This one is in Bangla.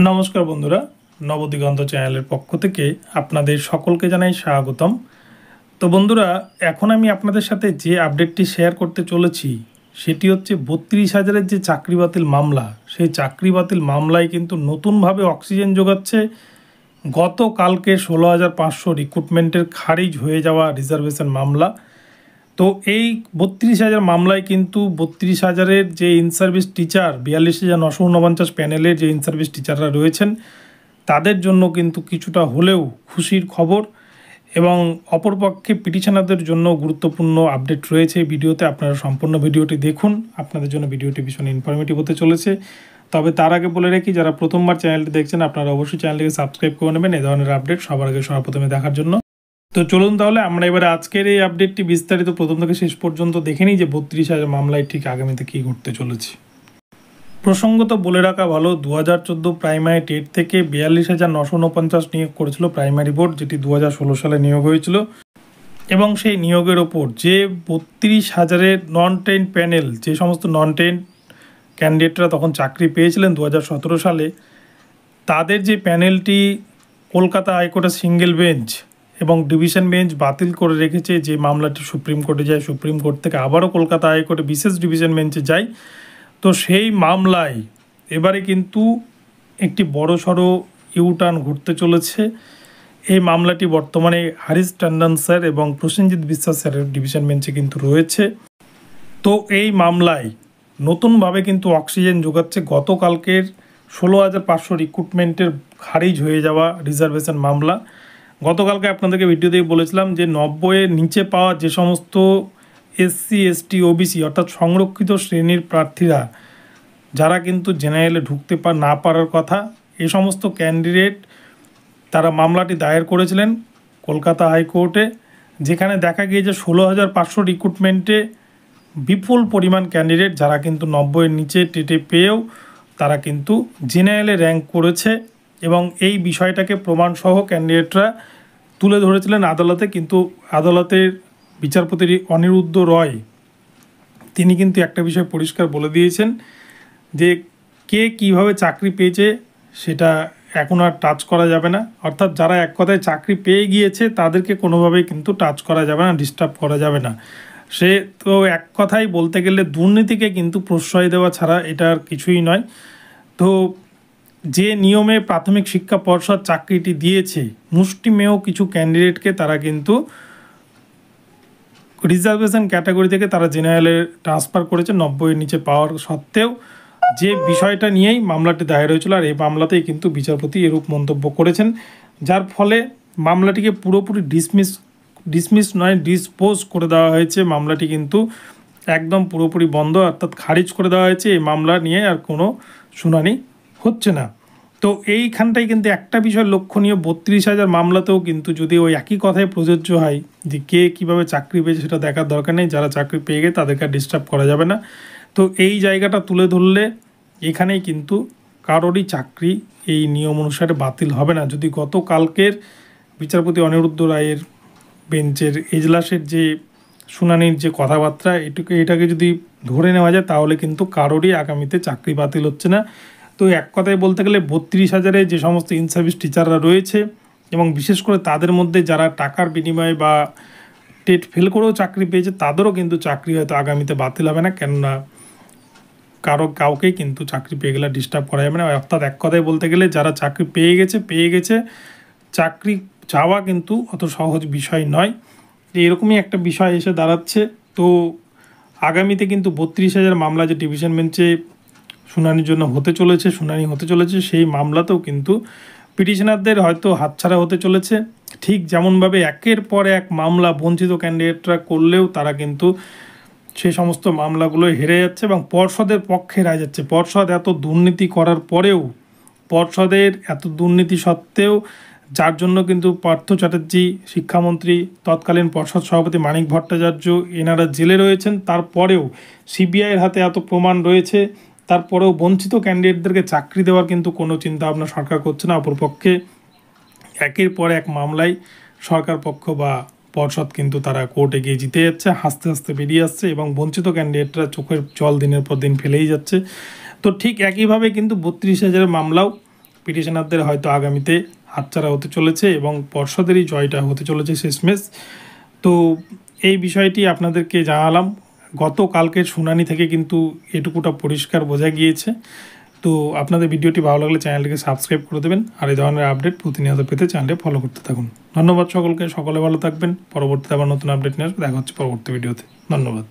নমস্কার বন্ধুরা, নবদিগন্ত চ্যানেলের পক্ষ থেকে আপনাদের সকলকে জানাই স্বাগতম। তো বন্ধুরা, এখন আমি আপনাদের সাথে যে আপডেটটি শেয়ার করতে চলেছি সেটি হচ্ছে ৩২,০০০-এর যে চাকরি বাতিল মামলা, সেই চাকরি বাতিল মামলায় কিন্তু নতুনভাবে অক্সিজেন যোগাচ্ছে গতকালকে ১৬,৫০০ রিক্রুটমেন্টের খারিজ হয়ে যাওয়া রিজার্ভেশন মামলা। তো এই ৩২,০০০ মামলায় কিন্তু ৩২,০০০-এর যে ইন সার্ভিস টিচার ৪২,৯৪৯ প্যানেলের যে ইন সার্ভিস টিচাররা রয়েছেন তাদের জন্য কিন্তু কিছুটা হলেও খুশির খবর, এবং অপরপক্ষে পিটিশনারদের জন্য গুরুত্বপূর্ণ আপডেট রয়েছে এই ভিডিওতে। আপনারা সম্পূর্ণ ভিডিওটি দেখুন, আপনাদের জন্য ভিডিওটি ভীষণ ইনফরমেটিভ হতে চলেছে। তবে তার আগে বলে রাখি, যারা প্রথমবার চ্যানেলটি দেখছেন আপনারা অবশ্যই চ্যানেলটিকে সাবস্ক্রাইব করে নেবেন এই ধরনের আপডেট সবার আগে সর্বপ্রথমে দেখার জন্য। তো চলুন তাহলে আমরা এবারে আজকের এই আপডেটটি বিস্তারিত প্রথম থেকে শেষ পর্যন্ত দেখে নিই যে ৩২,০০০ মামলায় ঠিক আগামীতে কী ঘটতে চলেছে। প্রসঙ্গত বলে রাখা ভালো, ২০১৪ প্রাইমারি টেট থেকে ৪২,৯৪৯ নিয়োগ করেছিল প্রাইমারি বোর্ড, যেটি ২০১৬ সালে নিয়োগ হয়েছিল, এবং সেই নিয়োগের ওপর যে ৩২,০০০-এর নন ট্রেন্ড প্যানেল, যে সমস্ত নন ট্রেন্ড ক্যান্ডিডেটরা তখন চাকরি পেয়েছিলেন ২০১৭ সালে, তাদের যে প্যানেলটি কলকাতা হাইকোর্টের সিঙ্গেল বেঞ্চ এবং ডিভিশন বেঞ্চ বাতিল করে রেখেছে, যে মামলাটি সুপ্রিম কোর্টে যায়, সুপ্রিম কোর্ট থেকে আবারও কলকাতা হাইকোর্টে বিশেষ ডিভিশন বেঞ্চে যায়। তো সেই মামলায় এবারে কিন্তু একটি বড়সড় ইউটার্ন ঘটতে চলেছে। এই মামলাটি বর্তমানে হারিশ টন্ডন স্যার এবং প্রসেনজিৎ বিশ্বাস স্যারের ডিভিশন বেঞ্চে কিন্তু রয়েছে। তো এই মামলায় নতুনভাবে কিন্তু অক্সিজেন যোগাচ্ছে গতকালকের ১৬,৫০০ রিক্রুটমেন্টের খারিজ হয়ে যাওয়া রিজার্ভেশন মামলা। গতকালকে আপনাদেরকে ভিডিওতেই বলেছিলাম যে ৯০-এর নিচে পাওয়া যে সমস্ত এসসি, এসটি, ওবিসি অর্থাৎ সংরক্ষিত শ্রেণীর প্রার্থীরা, যারা কিন্তু জেনারেলে ঢুকতে না পারার কথা, এ সমস্ত ক্যান্ডিডেট তারা মামলাটি দায়ের করেছিলেন কলকাতা হাইকোর্টে, যেখানে দেখা গিয়েছে ১৬,৫০০ রিক্রুটমেন্টে বিপুল পরিমাণ ক্যান্ডিডেট যারা কিন্তু ৯০-এর নিচে টেটে পেয়েও তারা কিন্তু জেনারেলে র্যাঙ্ক করেছে, এবং এই বিষয়টাকে প্রমাণসহ ক্যান্ডিডেটরা তুলে ধরেছিলেন আদালতে। কিন্তু আদালতের বিচারপতি অনিরুদ্ধ রয় তিনি কিন্তু একটা বিষয় পরিষ্কার বলে দিয়েছেন যে কে কীভাবে চাকরি পেয়েছে সেটা এখন আর টাচ করা যাবে না, অর্থাৎ যারা এক কথায় চাকরি পেয়ে গিয়েছে তাদেরকে কোনোভাবেই কিন্তু টাচ করা যাবে না, ডিস্টার্ব করা যাবে না। সে তো এক কথায় বলতে গেলে দুর্নীতিকে কিন্তু প্রশ্রয় দেওয়া ছাড়া এটা আর কিছুই নয়। তো যে নিয়মে প্রাথমিক শিক্ষা পর্ষদ চাকরিটি দিয়েছে, মুষ্টিমেয় কিছু ক্যান্ডিডেটকে তারা কিন্তু রিজার্ভেশন ক্যাটাগরি থেকে তারা জেনারেলে ট্রান্সফার করেছে ৯০-এর নিচে পাওয়ার সত্ত্বেও, যে বিষয়টা নিয়েই মামলাটি দায়ের হয়েছিল। আর এই মামলাতেই কিন্তু বিচারপতি এরূপ মন্তব্য করেছেন, যার ফলে মামলাটিকে পুরোপুরি ডিসপোজ করে দেওয়া হয়েছে। মামলাটি কিন্তু একদম পুরোপুরি বন্ধ, অর্থাৎ খারিজ করে দেওয়া হয়েছে। এই মামলা নিয়ে আর কোনো শুনানি হচ্ছে না। তো এইখানটাই কিন্তু একটা বিষয় লক্ষণীয়, ৩২,০০০ মামলাতেও কিন্তু যদি ওই একই কথাই প্রযোজ্য হয় যে কে কীভাবে চাকরি পেয়েছে সেটা দেখার দরকার নেই, যারা চাকরি পেয়ে গেছে তাদেরকে আর ডিস্টার্ব করা যাবে না। তো এই জায়গাটা তুলে ধরলে এখানেই কিন্তু কারোরই চাকরি এই নিয়ম অনুসারে বাতিল হবে না। যদি গতকালকের বিচারপতি অনিরুদ্ধ রায়ের বেঞ্চের এজলাসের যে শুনানির যে কথাবার্তা, এটাকে যদি ধরে নেওয়া যায় তাহলে কিন্তু কারোরই আগামীতে চাকরি বাতিল হচ্ছে না। তো এক কথায় বলতে গেলে ৩২,০০০-এ যে সমস্ত ইন সার্ভিস টিচাররা রয়েছে, এবং বিশেষ করে তাদের মধ্যে যারা টাকার বিনিময়ে বা টেট ফেল করেও চাকরি পেয়েছে, তাদেরও কিন্তু চাকরি হয়তো আগামীতে বাতিল হবে না, কেননা কাউকেই কিন্তু চাকরি পেয়ে গেলে ডিস্টার্ব করা যাবে না। অর্থাৎ এক কথায় বলতে গেলে যারা চাকরি পেয়ে গেছে, চাকরি চাওয়া কিন্তু অত সহজ বিষয় নয়। এরকমই একটা বিষয় এসে দাঁড়াচ্ছে। তো আগামীতে কিন্তু ৩২,০০০ মামলা যে ডিভিশন বেঞ্চে শুনানি হতে চলেছে, সেই মামলাতেও কিন্তু পিটিশনারদের হয়তো হাতছাড়া হতে চলেছে। ঠিক যেমনভাবে একের পর এক মামলা বঞ্চিত ক্যান্ডিডেটরা করলেও তারা কিন্তু সেই সমস্ত মামলাগুলো হেরে যাচ্ছে এবং পর্ষদের পক্ষে রায় যাচ্ছে। পর্ষদ এত দুর্নীতি করার পরেও, পর্ষদের এত দুর্নীতি সত্ত্বেও, যার জন্য কিন্তু পার্থ চ্যাটার্জি শিক্ষামন্ত্রী, তৎকালীন পর্ষদ সভাপতি মানিক ভট্টাচার্য, এনারা জেলে রয়েছেন, তারপরেও সিবিআইয়ের হাতে এত প্রমাণ রয়েছে, তারপরেও বঞ্চিত ক্যান্ডিডেটদেরকে চাকরি দেওয়ার কিন্তু কোনো চিন্তাভাবনা সরকার করছে না। অপরপক্ষে একের পর এক মামলায় সরকার পক্ষ বা পর্ষদ কিন্তু তারা কোর্টে গিয়ে জিতে যাচ্ছে, হাসতে হাসতে বেরিয়ে আসছে, এবং বঞ্চিত ক্যান্ডিডেটরা চোখের জল দিনের পর দিন ফেলেই যাচ্ছে। তো ঠিক একইভাবে কিন্তু ৩২,০০০ মামলাও পিটিশনারদের হয়তো আগামীতে হাতছাড়া হতে চলেছে এবং পর্ষদেরই জয়টা হতে চলেছে শেষমেশ। তো এই বিষয়টি আপনাদেরকে জানালাম। গতকালকের শুনানি থেকে কিন্তু এটুকুটা পরিষ্কার বোঝা গিয়েছে। তো আপনাদের ভিডিওটি ভালো লাগলে চ্যানেলটিকে সাবস্ক্রাইব করে দেবেন, আর এই ধরনের আপডেট প্রতিনিয়ত পেতে চ্যানেলটি ফলো করতে থাকুন। ধন্যবাদ সকলকে, সকলে ভালো থাকবেন। পরবর্তীতে আবার নতুন আপডেট নিয়ে আসবো। দেখা হচ্ছে পরবর্তী ভিডিওতে। ধন্যবাদ।